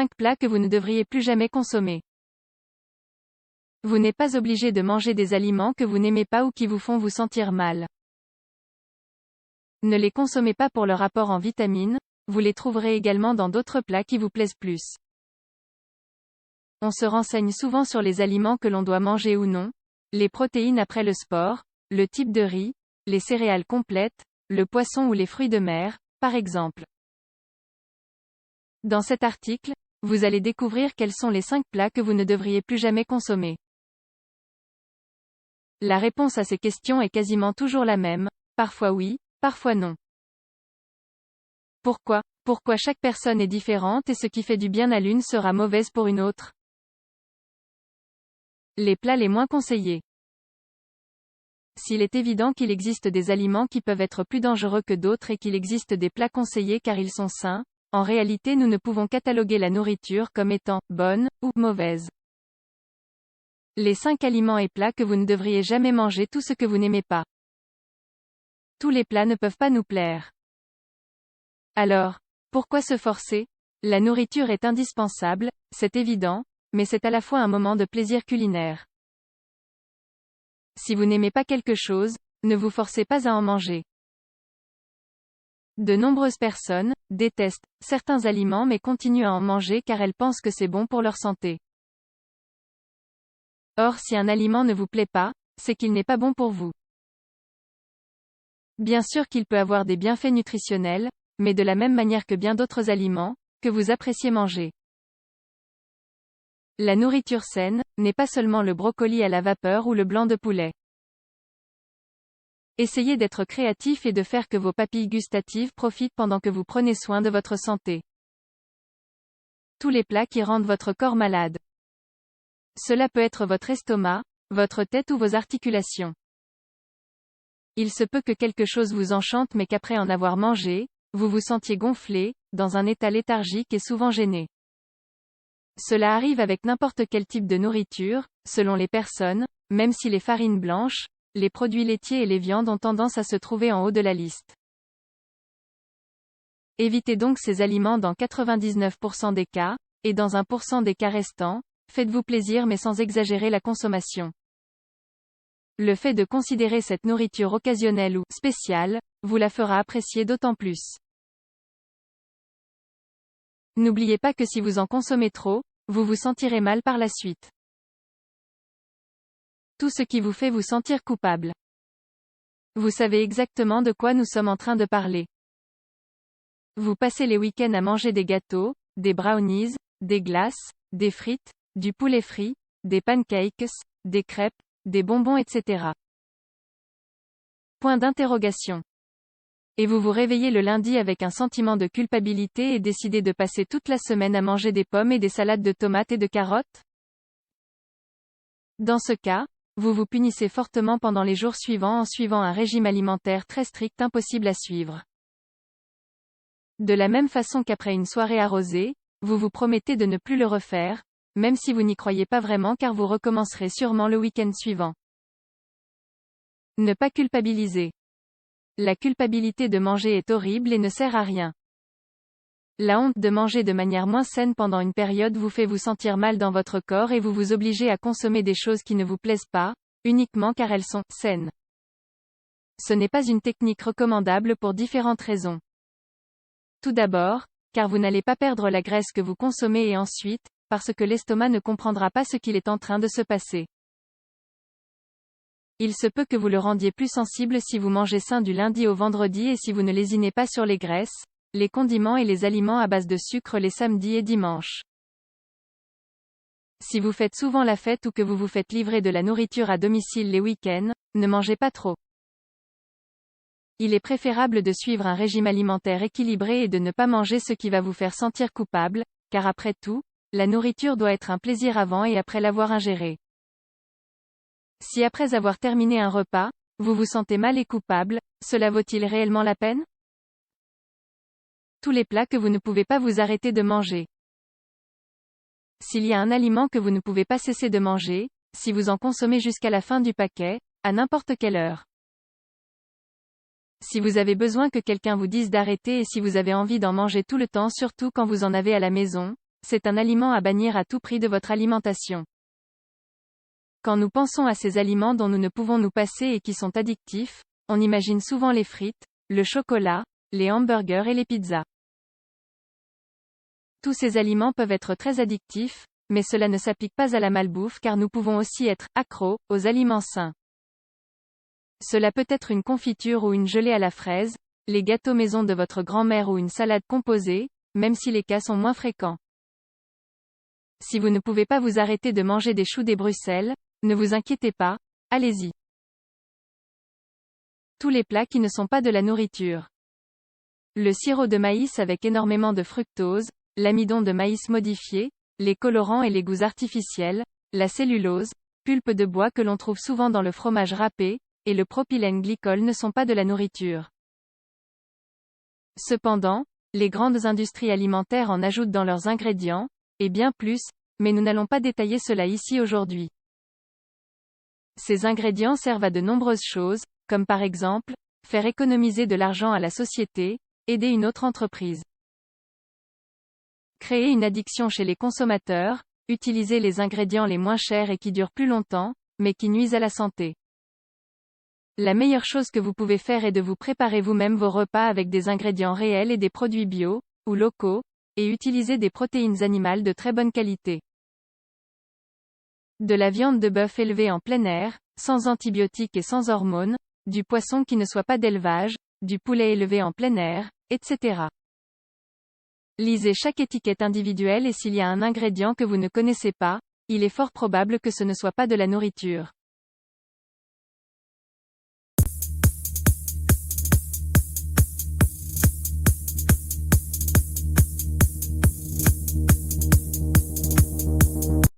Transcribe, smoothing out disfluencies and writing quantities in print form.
5 plats que vous ne devriez plus jamais consommer. Vous n'êtes pas obligé de manger des aliments que vous n'aimez pas ou qui vous font vous sentir mal. Ne les consommez pas pour leur apport en vitamines, vous les trouverez également dans d'autres plats qui vous plaisent plus. On se renseigne souvent sur les aliments que l'on doit manger ou non, les protéines après le sport, le type de riz, les céréales complètes, le poisson ou les fruits de mer, par exemple. Dans cet article, vous allez découvrir quels sont les 5 plats que vous ne devriez plus jamais consommer. La réponse à ces questions est quasiment toujours la même, parfois oui, parfois non. Pourquoi? Pourquoi chaque personne est différente et ce qui fait du bien à l'une sera mauvaise pour une autre? Les plats les moins conseillés. S'il est évident qu'il existe des aliments qui peuvent être plus dangereux que d'autres et qu'il existe des plats conseillés car ils sont sains, en réalité nous ne pouvons cataloguer la nourriture comme étant bonne ou mauvaise. Les 5 aliments et plats que vous ne devriez jamais manger, tout ce que vous n'aimez pas. Tous les plats ne peuvent pas nous plaire. Alors, pourquoi se forcer? La nourriture est indispensable, c'est évident, mais c'est à la fois un moment de plaisir culinaire. Si vous n'aimez pas quelque chose, ne vous forcez pas à en manger. De nombreuses personnes détestent certains aliments mais continuent à en manger car elles pensent que c'est bon pour leur santé. Or, si un aliment ne vous plaît pas, c'est qu'il n'est pas bon pour vous. Bien sûr qu'il peut avoir des bienfaits nutritionnels, mais de la même manière que bien d'autres aliments, que vous appréciez manger. La nourriture saine n'est pas seulement le brocoli à la vapeur ou le blanc de poulet. Essayez d'être créatif et de faire que vos papilles gustatives profitent pendant que vous prenez soin de votre santé. Tous les plats qui rendent votre corps malade. Cela peut être votre estomac, votre tête ou vos articulations. Il se peut que quelque chose vous enchante mais qu'après en avoir mangé, vous vous sentiez gonflé, dans un état léthargique et souvent gêné. Cela arrive avec n'importe quel type de nourriture, selon les personnes, même si les farines blanches, les produits laitiers et les viandes ont tendance à se trouver en haut de la liste. Évitez donc ces aliments dans 99% des cas, et dans 1% des cas restants, faites-vous plaisir mais sans exagérer la consommation. Le fait de considérer cette nourriture occasionnelle ou spéciale, vous la fera apprécier d'autant plus. N'oubliez pas que si vous en consommez trop, vous vous sentirez mal par la suite. Tout ce qui vous fait vous sentir coupable. Vous savez exactement de quoi nous sommes en train de parler. Vous passez les week-ends à manger des gâteaux, des brownies, des glaces, des frites, du poulet frit, des pancakes, des crêpes, des bonbons etc. Point d'interrogation. Et vous vous réveillez le lundi avec un sentiment de culpabilité et décidez de passer toute la semaine à manger des pommes et des salades de tomates et de carottes? Dans ce cas, vous vous punissez fortement pendant les jours suivants en suivant un régime alimentaire très strict impossible à suivre. De la même façon qu'après une soirée arrosée, vous vous promettez de ne plus le refaire, même si vous n'y croyez pas vraiment car vous recommencerez sûrement le week-end suivant. Ne pas culpabiliser. La culpabilité de manger est horrible et ne sert à rien. La honte de manger de manière moins saine pendant une période vous fait vous sentir mal dans votre corps et vous vous obligez à consommer des choses qui ne vous plaisent pas, uniquement car elles sont saines. Ce n'est pas une technique recommandable pour différentes raisons. Tout d'abord, car vous n'allez pas perdre la graisse que vous consommez et ensuite, parce que l'estomac ne comprendra pas ce qu'il est en train de se passer. Il se peut que vous le rendiez plus sensible si vous mangez sain du lundi au vendredi et si vous ne lésinez pas sur les graisses, les condiments et les aliments à base de sucre les samedis et dimanches. Si vous faites souvent la fête ou que vous vous faites livrer de la nourriture à domicile les week-ends, ne mangez pas trop. Il est préférable de suivre un régime alimentaire équilibré et de ne pas manger ce qui va vous faire sentir coupable, car après tout, la nourriture doit être un plaisir avant et après l'avoir ingérée. Si après avoir terminé un repas, vous vous sentez mal et coupable, cela vaut-il réellement la peine? Tous les plats que vous ne pouvez pas vous arrêter de manger. S'il y a un aliment que vous ne pouvez pas cesser de manger, si vous en consommez jusqu'à la fin du paquet, à n'importe quelle heure. Si vous avez besoin que quelqu'un vous dise d'arrêter et si vous avez envie d'en manger tout le temps surtout quand vous en avez à la maison, c'est un aliment à bannir à tout prix de votre alimentation. Quand nous pensons à ces aliments dont nous ne pouvons nous passer et qui sont addictifs, on imagine souvent les frites, le chocolat, les hamburgers et les pizzas. Tous ces aliments peuvent être très addictifs, mais cela ne s'applique pas à la malbouffe car nous pouvons aussi être accros aux aliments sains. Cela peut être une confiture ou une gelée à la fraise, les gâteaux maison de votre grand-mère ou une salade composée, même si les cas sont moins fréquents. Si vous ne pouvez pas vous arrêter de manger des choux des Bruxelles, ne vous inquiétez pas, allez-y. Tous les plats qui ne sont pas de la nourriture. Le sirop de maïs avec énormément de fructose, l'amidon de maïs modifié, les colorants et les goûts artificiels, la cellulose, pulpe de bois que l'on trouve souvent dans le fromage râpé, et le propylène glycol ne sont pas de la nourriture. Cependant, les grandes industries alimentaires en ajoutent dans leurs ingrédients, et bien plus, mais nous n'allons pas détailler cela ici aujourd'hui. Ces ingrédients servent à de nombreuses choses, comme par exemple, faire économiser de l'argent à la société, aider une autre entreprise. Créer une addiction chez les consommateurs, utiliser les ingrédients les moins chers et qui durent plus longtemps, mais qui nuisent à la santé. La meilleure chose que vous pouvez faire est de vous préparer vous-même vos repas avec des ingrédients réels et des produits bio, ou locaux, et utiliser des protéines animales de très bonne qualité. De la viande de bœuf élevée en plein air, sans antibiotiques et sans hormones, du poisson qui ne soit pas d'élevage, du poulet élevé en plein air, etc. Lisez chaque étiquette individuelle et s'il y a un ingrédient que vous ne connaissez pas, il est fort probable que ce ne soit pas de la nourriture.